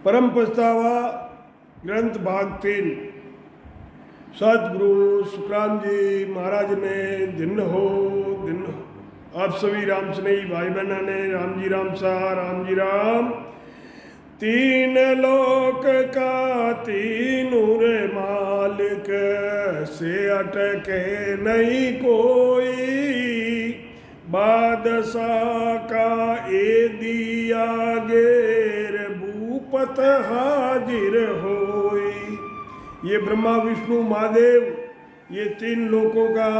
परम पछतावा ग्रंथ भाग 3। सतगुरु सुखराम जी महाराज ने दिन हो आप सभी राम स्नेही भाई बहना ने राम जी राम सा राम जी राम। तीन लोक का तीनूर मालिक से अटके नहीं कोई, बादशाह का ए दिया गेर भूपत हाजिर होई। ये ब्रह्मा विष्णु महादेव ये तीन लोकों का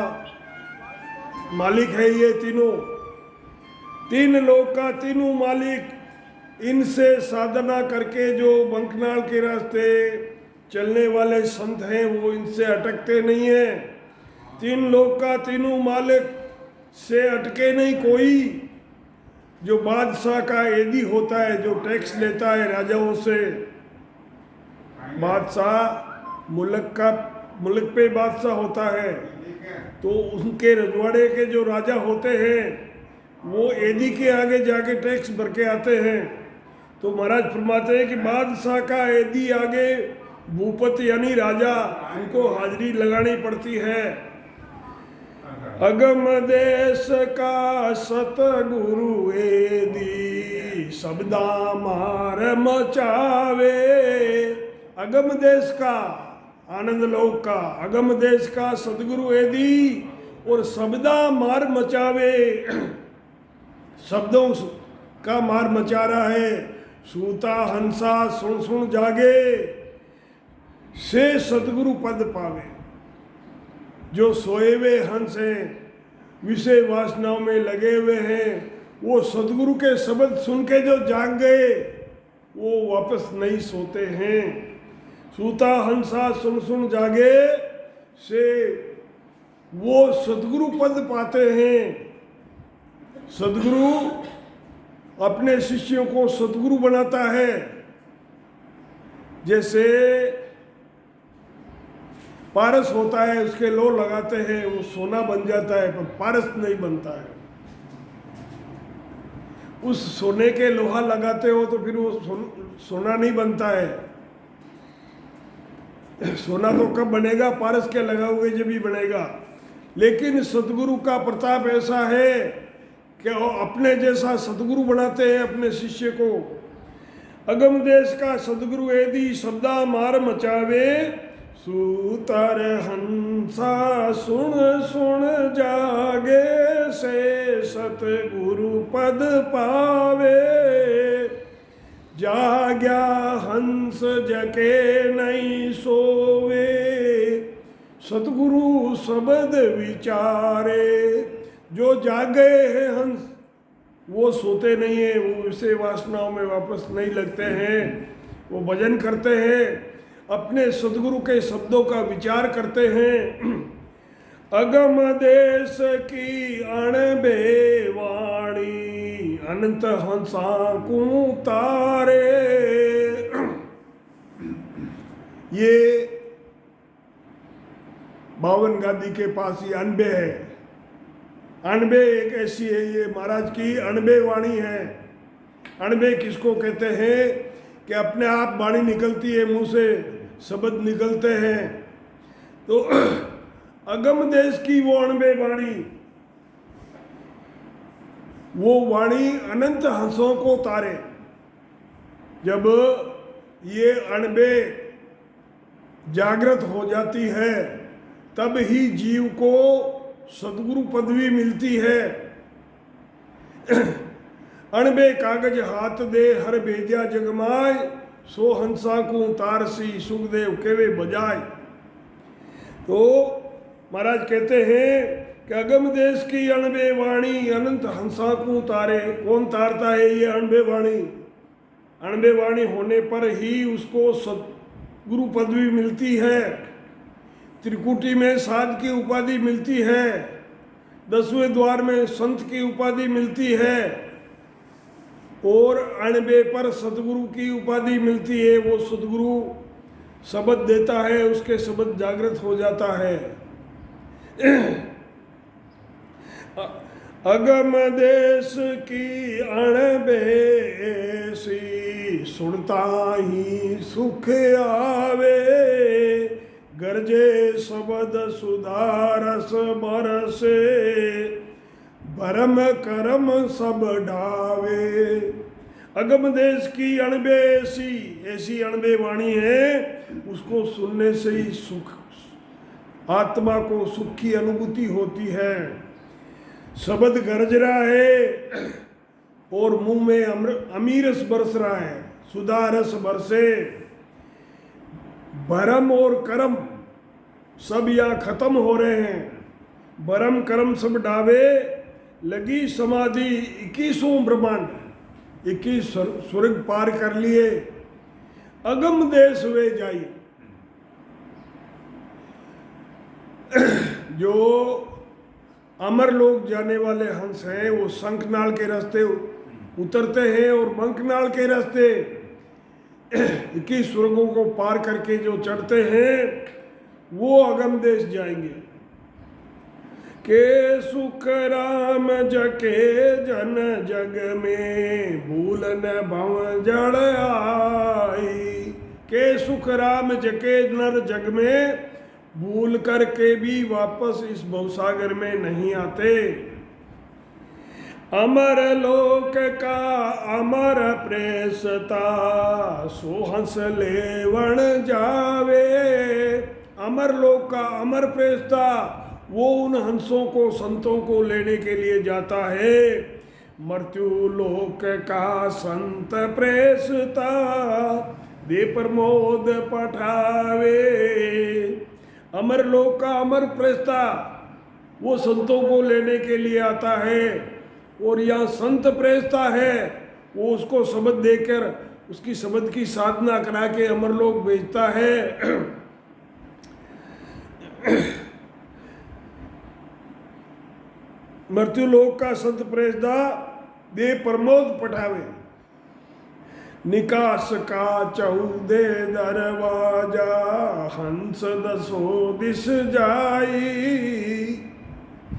मालिक है। ये तीन लोक का तीनों मालिक, इनसे साधना करके जो बंकनाल के रास्ते चलने वाले संत हैं वो इनसे अटकते नहीं हैं। तीन लोक का तीनों मालिक से अटके नहीं कोई। जो बादशाह का एदी होता है, जो टैक्स लेता है राजाओं से, बादशाह मुल्क पे बादशाह होता है, तो उनके रजवाड़े के जो राजा होते हैं वो एदी के आगे जाके टैक्स भर के आते हैं। तो महाराज फरमाते हैं कि बादशाह का एदी आगे भूपत यानी राजा, उनको हाजिरी लगानी पड़ती है। अगम देश का सतगुरु एदी शब्दा मार मचावे। अगम देश का, आनंद लोक का, अगम देश का सतगुरु एदी और शब्दा मार मचावे, शब्दों का मार मचा रहा है। सूता हंसा सुन सुन जागे से सतगुरु पद पावे। जो सोए हुए हंस हैं, विषय वासनाओं में लगे हुए हैं, वो सतगुरु के शब्द सुन के जो जाग गए वो वापस नहीं सोते हैं। सूता हंसा सुन सुन जागे से वो सतगुरु पद पाते हैं। सतगुरु अपने शिष्यों को सतगुरु बनाता है। जैसे पारस होता है, उसके लो लगाते हैं, वो सोना बन जाता है, पर पारस नहीं बनता है। उस सोने के लोहा लगाते हो तो फिर वो सोना नहीं बनता है। सोना तो कब बनेगा, पारस के लगा हुए जब भी बनेगा। लेकिन सतगुरु का प्रताप ऐसा है कि वो अपने जैसा सतगुरु बनाते हैं अपने शिष्य को। अगम देश का सतगुरु एदी शब्दा मार मचावे, सूतर हंसा सुन सुन जागे से सतगुरु पद पावे। जाग्या हंस जके नहीं सोवे, सतगुरु शब्द विचारे। जो जागे हैं हंस वो सोते नहीं हैं, वो विषय वासनाओं में वापस नहीं लगते हैं, वो भजन करते हैं, अपने सद्गुरु के शब्दों का विचार करते हैं। अगम देश की अणबे वाणी अनंत हंसा को तारे। ये बावन गादी के पास ये अनबे है। अनबे एक ऐसी है, ये महाराज की अनबे वाणी है। अनबे किसको कहते हैं कि अपने आप वाणी निकलती है, मुंह से शब्द निकलते हैं। तो अगम देश की वो अनबे वाणी, वो वाणी अनंत हंसों को तारे। जब ये अनबे जागृत हो जाती है तब ही जीव को सद्गुरु पदवी मिलती है। अणबे कागज हाथ दे हर भेजा जगमाय, सो हंसा को तारसी सुखदेव केवे बजाय। तो महाराज कहते हैं कि अगम देश की अणबे वाणी अनंत हंसा को तारे। कौन तारता है ये अणबे वाणी? अणबे वाणी होने पर ही उसको सद्गुरु पदवी मिलती है। त्रिकुटी में साध की उपाधि मिलती है, 10वें द्वार में संत की उपाधि मिलती है, और अणबे पर सतगुरु की उपाधि मिलती है। वो सतगुरु शब्द देता है, उसके शब्द जागृत हो जाता है। अगम देश की अणबे सी सुनता ही सुख आवे, गरजे शब्द सुधारस बरसे, भरम करम सब ढावे। अगम देश की अणबे ऐसी अणबे वाणी है, उसको सुनने से ही सुख, आत्मा को सुख की अनुभूति होती है। शब्द गरज रहा है और मुंह में अमीरस बरस रहा है, सुधारस बरसे। भरम और कर्म सब यहाँ खत्म हो रहे हैं, भरम कर्म सब डावे, लगी समाधि 21वां ब्रह्मांड, 21 स्वर्ग पार कर लिए, अगम देश वे जाई। जो अमर लोग जाने वाले हंस हैं वो शंखनाल के रास्ते उतरते हैं और मंकनाल के रास्ते 21 स्वर्गों को पार करके जो चढ़ते हैं वो अगम देश जाएंगे। के सुख राम जके जन जग में, भूल न भव जड़ आई। के सुख राम जके नर जग में, भूल करके भी वापस इस भवसागर में नहीं आते। अमर लोक का अमर प्रेसता, सो हंस लेवण जावे। अमर लोक का अमर प्रेसता वो उन हंसों को, संतों को लेने के लिए जाता है। मृत्यु लोक का संत प्रेसता, दे प्रमोद पठावे। अमर लोक का अमर प्रेसता वो संतों को लेने के लिए आता है, और यहाँ संत प्रेसता है वो उसको शब्द देकर उसकी शब्द की साधना करा के अमर लोक भेजता है। मृत्यु लोक का संत प्रेसदा दे प्रमोद पठावे। निकास का 14 दरवाजा, हंस 10 दिस जाई।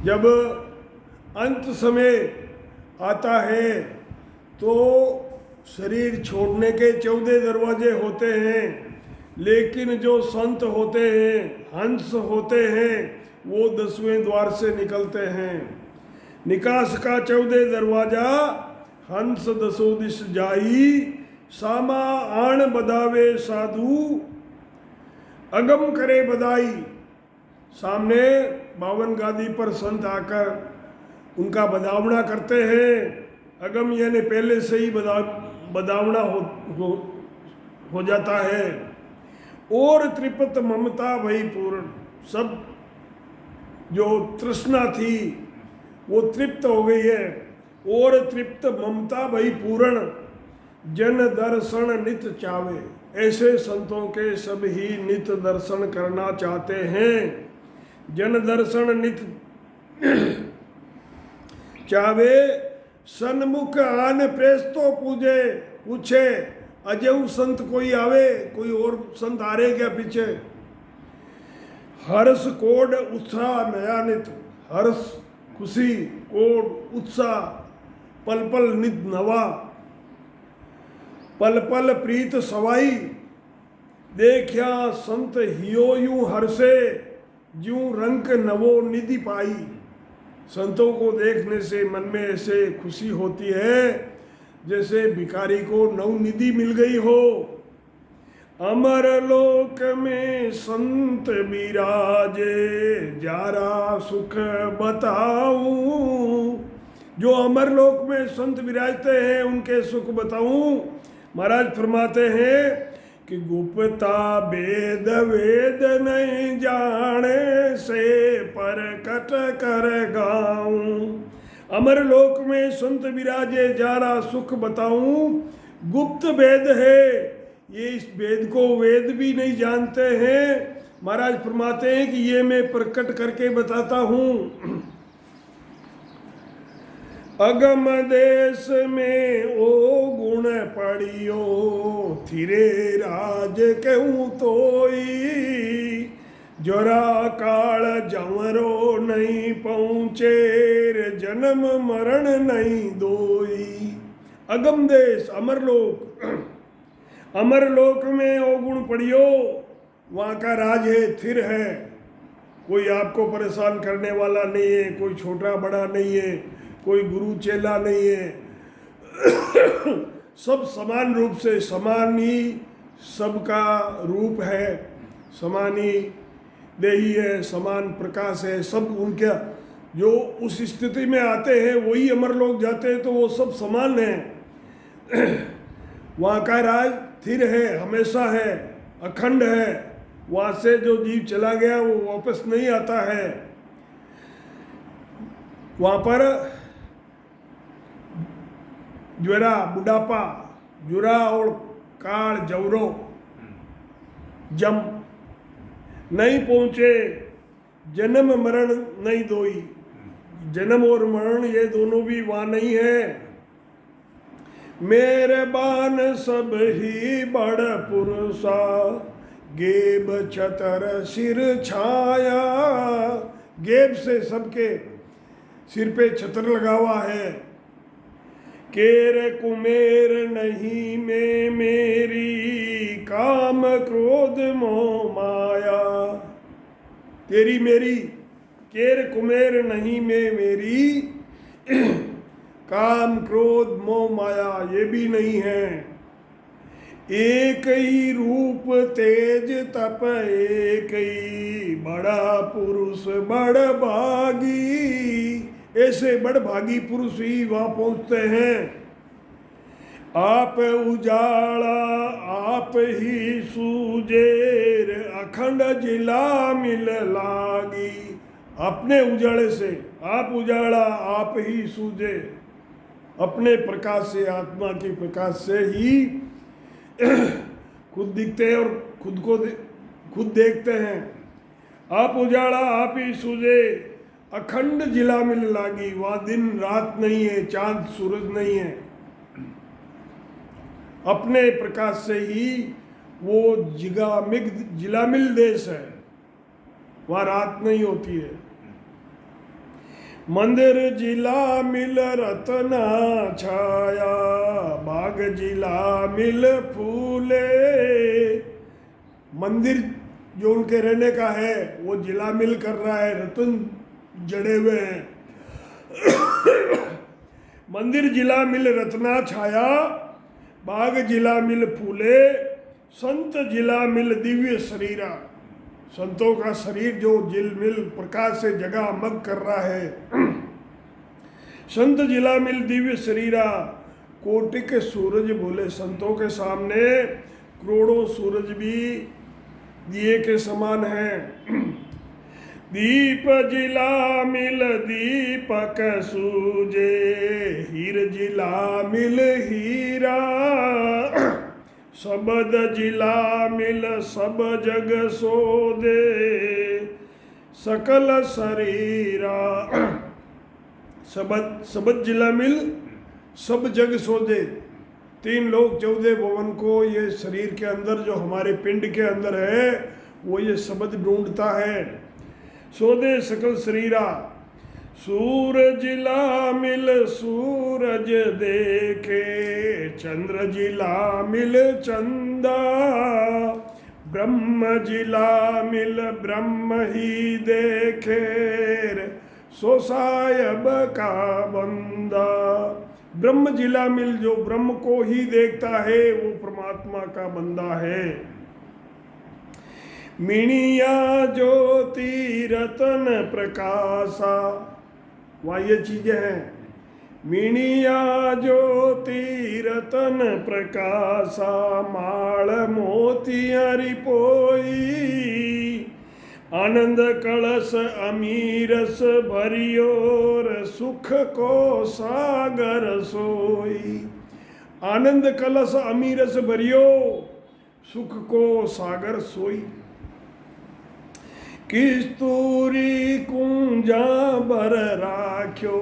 जब अंत समय आता है तो शरीर छोड़ने के 14 दरवाजे होते हैं, लेकिन जो संत होते हैं, हंस होते हैं, वो 10वें द्वार से निकलते हैं। निकास का 14 दरवाजा, हंस 10 दिस जाई। सामा आण बदावे साधु, अगम करे बदाई। सामने 52 गादी पर संत आकर उनका बदावना करते हैं। अगम यानी पहले से ही बदावना हो जाता है। और त्रिपत ममता भई पूर्ण, सब जो तृष्णा थी वो तृप्त हो गई है। और तृप्त ममता भई पूर्ण, जन दर्शन नित चावे। ऐसे संतों के सब ही नित दर्शन करना चाहते हैं। जन दर्शन नित चावे, सन्मुख आन प्रेस्तो पूछे। अजय संत कोई आवे, कोई और संत आ रहे क्या पीछे। हर्ष कोड उत्साह नया नित, हर्ष खुशी, कोड उत्साह, पल पल नित नवा। पल पल प्रीत सवाई, देखया संत हियो यूं हर्षे, ज्यों रंग नवो निधि पाई। संतों को देखने से मन में ऐसे खुशी होती है जैसे भिखारी को नवनिधि मिल गई हो। अमर लोक में संत विराजे, जारा सुख बताऊं। जो अमर लोक में संत विराजते हैं उनके सुख बताऊं। महाराज फरमाते हैं कि गुप्ता वेद वेद नहीं जाने से, पर कट कर गाऊं। अमर लोक में संत विराजे, जारा सुख बताऊं। गुप्त वेद है, ये इस वेद को वेद भी नहीं जानते हैं। महाराज फरमाते हैं कि ये मैं प्रकट करके बताता हूँ। अगम देश में ओ गुण पड़ियो, थिरे राज कहूँ तोई। जोरा काल जमरो नहीं पहुँचे, जन्म मरण नहीं दोई। अगम देश अमर लोक, अमर लोक में अवगुण पड़ियो, वहाँ का राज है, स्थिर है, कोई आपको परेशान करने वाला नहीं है, कोई छोटा बड़ा नहीं है, कोई गुरु चेला नहीं है। सब समान रूप से, समान ही सबका रूप है, समान ही देही है, समान प्रकाश है। सब उनके जो उस स्थिति में आते हैं वही अमर लोग जाते हैं, तो वो सब समान हैं। वहाँ का राज स्थिर है, हमेशा है, अखंड है। वहाँ से जो जीव चला गया वो वापस नहीं आता है। वहाँ पर ज्वरा, बुढ़ापा, जुरा और काल, जवरो, जम नहीं पहुँचे, जन्म मरण नहीं दोई। जन्म और मरण ये दोनों भी वहाँ नहीं है। मेहरबान सब ही बड़ पुरुषा, गेब छतर सिर छाया। गेब से सबके सिर पे छतर लगा हुआ है। केर कुमेर नहीं में मेरी, काम क्रोध मोह माया। तेरी मेरी, केर कुमेर नहीं में मेरी, काम क्रोध मोह माया ये भी नहीं है। एक ही रूप तेज तप एक ही, बड़ा पुरुष बड़ भागी। ऐसे बड़ भागी पुरुष ही वहाँ पहुँचते हैं। आप उजाला आप ही सूजेर, अखंड जिला मिल लागी। अपने उजाले से, आप उजाला आप ही सूझे, अपने प्रकाश से, आत्मा के प्रकाश से ही खुद दिखते हैं और खुद देखते हैं। आप उजाला आप ही सूझे, अखंड जिला मिल लागी। वहाँ दिन रात नहीं है, चांद सूरज नहीं है। अपने प्रकाश से ही वो जिलामिल देश है, वहाँ रात नहीं होती है। मंदिर जिला मिल रत्ना छाया, बाग जिला मिल फूले। मंदिर जो उनके रहने का है वो जिला मिल कर रहा है, रतन जड़े हुए हैं। मंदिर जिला मिल रत्ना छाया, बाग जिला मिल फूले, संत जिला मिल दिव्य शरीरा। संतों का शरीर जो झिलमिल प्रकाश से जगमग कर रहा है। संत जिला मिल दिव्य शरीरा, कोटि के सूरज बोले। संतों के सामने करोड़ों सूरज भी दिए के समान हैं। दीप जिला मिल दीपक सूजे, हीर जिला मिल हीरा। शबद जिला मिल सब जग सोदे, सकल शरीरा। शबद जिला मिल सब जग सोदे। 3 लोक 14 भवन को ये शरीर के अंदर, जो हमारे पिंड के अंदर है, वो ये शब्द ढूंढता है। सोदे सकल शरीरा। सूरज जिला मिल सूरज देखे, चंद्र जिला मिल चंदा। ब्रह्म जिला मिल ब्रह्म ही देखे, सो सायब का बंदा। ब्रह्म जिला मिल जो ब्रह्म को ही देखता है वो परमात्मा का बंदा है। मिणिया ज्योति रतन प्रकाशा, वहाँ ये चीजें हैं। मिणिया ज्योति रतन प्रकाशा, माल मोती रिपोई। आनंद कलश अमीरस भरियोर, सुख को सागर सोई। आनंद कलश अमीरस भरियो, सुख को सागर सोई। किस्तूरी कुंजा बर राख्यो,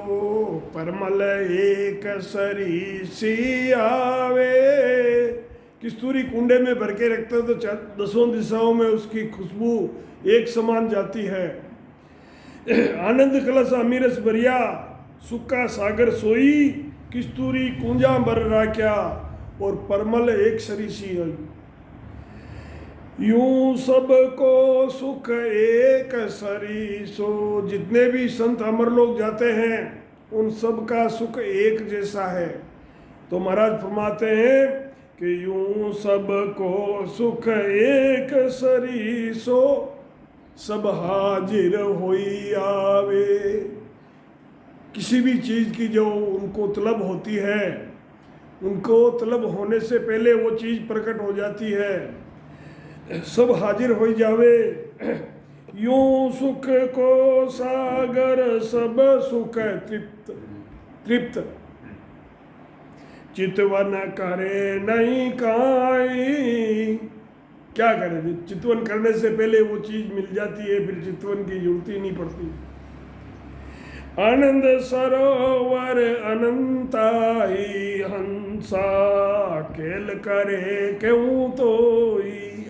परमल एक सरीसी आवे। किस्तूरी कुंडे में भर के रखते तो 10 दिशाओं में उसकी खुशबू एक समान जाती है। आनंद कलश अमीरस भरिया, सुख का सागर सोई। किस्तूरी कुंजा बर राख्या, और परमल एक सरीसी हुई। यूं सबको सुख एक सरीसो, जितने भी संत अमर लोग जाते हैं उन सब का सुख एक जैसा है। तो महाराज फरमाते हैं कि यूं सबको सुख एक सरीसो, सब हाजिर होई आवे। किसी भी चीज़ की जो उनको तलब होती है, उनको तलब होने से पहले वो चीज़ प्रकट हो जाती है, सब हाजिर हो जावे। यूं सुख को सागर सब सुख तृप्त तृप्त, चितवन करे नहीं काई। क्या करे, चितवन करने से पहले वो चीज मिल जाती है, फिर चितवन की जरूरत ही नहीं पड़ती। आनंद सरोवर अनंताई हंसा, खेल करे क्यों तो।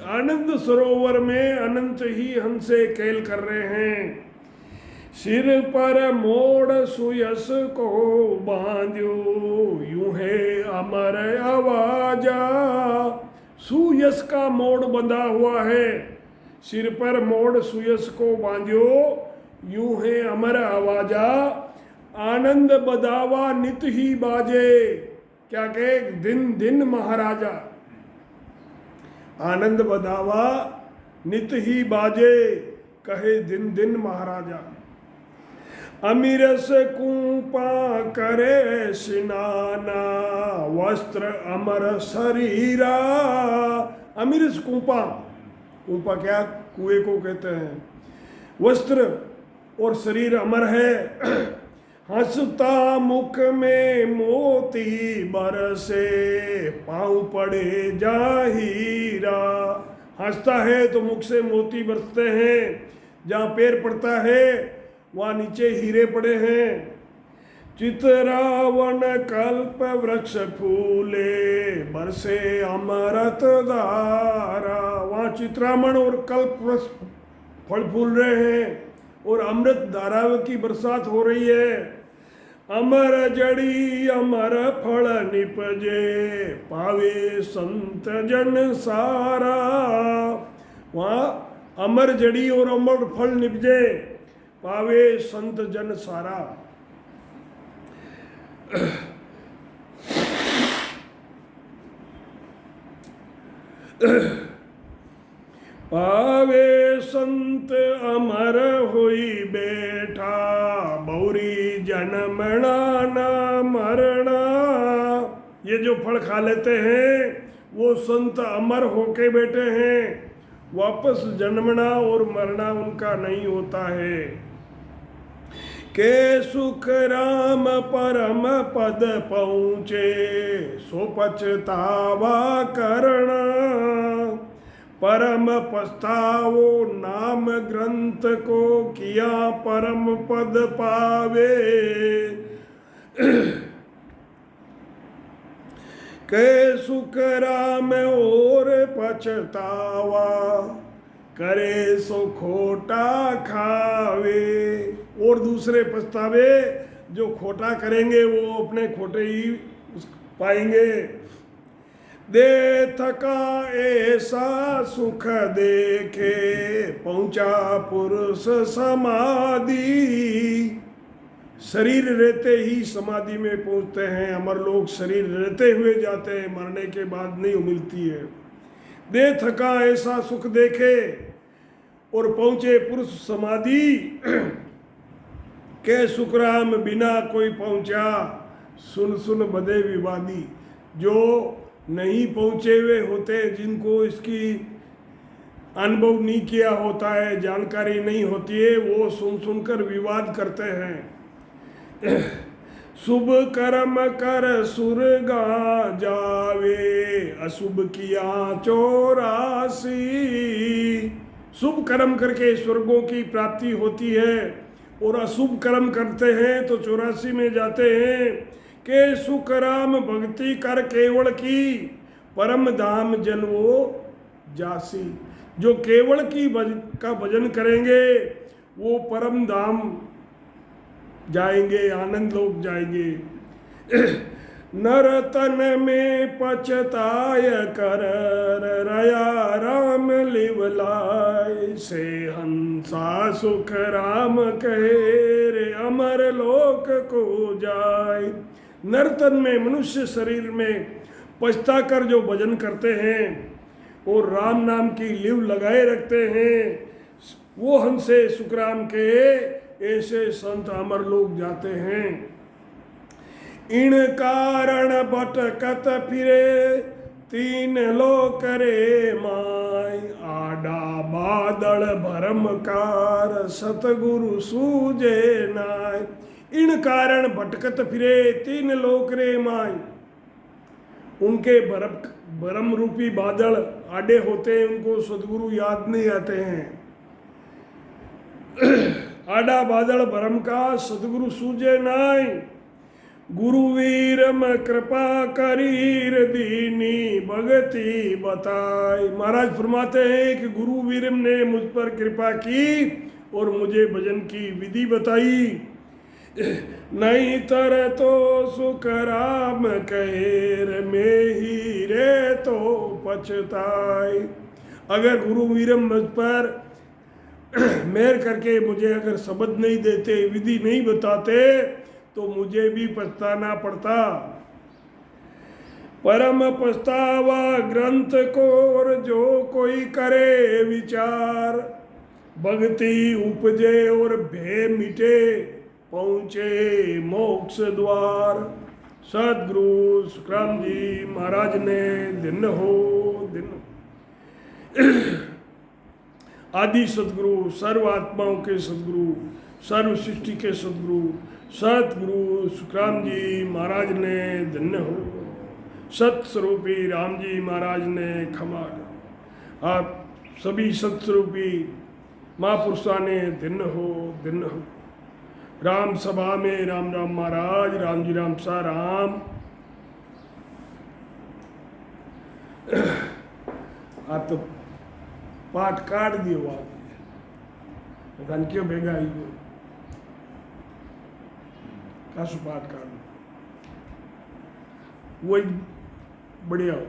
आनंद सरोवर में अनंत ही हंसे खेल कर रहे हैं। सिर पर मोड़ सुयस को बांध्यो, यूं है अमर आवाजा। सुयस का मोड़ बंधा हुआ है, सिर पर मोड़ सुयस को बांध्यो, यूं है अमर आवाजा। आनंद बदावा नित ही बाजे, क्या कहे, दिन दिन महाराजा। आनंद बदावा नित ही बाजे, कहे दिन दिन महाराजा। अमीरस कूपा करे स्नाना, वस्त्र अमर शरीरा। अमीरस कूपा, कूपा क्या, कुएं को कहते हैं। वस्त्र और शरीर अमर है। हंसता मुख में मोती बरसे, पाँव पड़े जाहीरा। हंसता है तो मुख से मोती बरसते हैं, जहाँ पैर पड़ता है वहाँ नीचे हीरे पड़े हैं। चितरावन कल्प वृक्ष फूले, बरसे अमृत धारा। वहाँ चित्रामण और कल्प वृक्ष फल फूल रहे हैं और अमृत धारा की बरसात हो रही है। अमर जड़ी अमर फल निपजे, पावे संत जन सारा। वहाँ अमर जड़ी और अमर फल निपजे, पावे संत जन सारा। पावे संत अमर हुई बैठा, बौरी जन्मना न मरना। ये जो फल खा लेते हैं वो संत अमर होके बैठे हैं, वापस जन्मना और मरना उनका नहीं होता है। के सुख राम परम पद पहुँचे, सो पछतावा करना। परम पछतावो नाम ग्रंथ को, किया परम पद पावे। के सुख राम और पछतावा, करे सो खोटा खावे। और दूसरे पछतावे, जो खोटा करेंगे वो अपने खोटे ही पाएंगे। दे थका ऐसा सुख देखे, पहुंचा पुरुष समाधि। शरीर रहते ही समाधि में पहुंचते हैं अमर लोग, शरीर रहते हुए जाते हैं, मरने के बाद नहीं मिलती है। दे थका ऐसा सुख देखे और पहुंचे पुरुष समाधि, के सुखराम बिना कोई पहुंचा, सुन सुन बदे विवादी। जो नहीं पहुंचे हुए होते, जिनको इसकी अनुभव नहीं किया होता है, जानकारी नहीं होती है, वो सुन सुनकर विवाद करते हैं। शुभ कर्म कर सुरगा जावे, अशुभ किया 84। शुभ कर्म करके स्वर्गों की प्राप्ति होती है और अशुभ कर्म करते हैं तो 84 में जाते हैं। के सुख राम भक्ति कर केवल की, परम धाम जन वो जासी। जो केवल की का भजन करेंगे वो परम धाम जाएंगे, आनंद लोक जाएंगे। नर तन में पछताय कर रया राम लिवलाय से हंसा सुख राम कहे रे अमर लोक को जाय। नरतन में मनुष्य शरीर में पछता कर जो भजन करते हैं और राम नाम की लिव लगाए रखते हैं, वो हंसे सुखराम के ऐसे संत अमर लोग जाते हैं। इन कारण भटकत फिरे तीन लोक रे माय, आडा बादल भरमकार सतगुरु सूझे नाय। इन कारण भटकत फिरे तीन लोक रे माय, उनके भरम रूपी बादल आडे होते हैं, उनको सदगुरु याद नहीं आते हैं। आडा बादल भरम का सदगुरु सूझे नाय। गुरुवीरम कृपा करीर दीनी भगति बताई। महाराज फरमाते हैं कि गुरुवीरम ने मुझ पर कृपा की और मुझे भजन की विधि बताई। नहीं तर तो सुख राम कहेर में ही रे तो पछताई। अगर गुरुवीरम मुझ पर मेहर करके मुझे अगर शब्द नहीं देते, विधि नहीं बताते, तो मुझे भी पछताना पड़ता। परम पछतावा ग्रंथ को और जो कोई करे विचार, भक्ति उपजे और भय मिटे पहुँचे मोक्ष द्वार। सदगुरु सुखराम जी महाराज ने दिन आदि सदगुरु, सर्व आत्माओं के सदगुरु, सर्व सृष्टि के सदगुरु सतगुरु सुखराम जी महाराज ने धन्य हो। सत्स्वरूपी राम जी महाराज ने क्षमा। आप सभी सत्स्वरूपी महापुरुषों ने धन्य हो। राम सभा में राम राम महाराज, राम जी राम सा राम। आप तो पाठ काट दियो, आप क्यों भेगा आई गयो काशु पाठ काट, वही बढ़िया हो।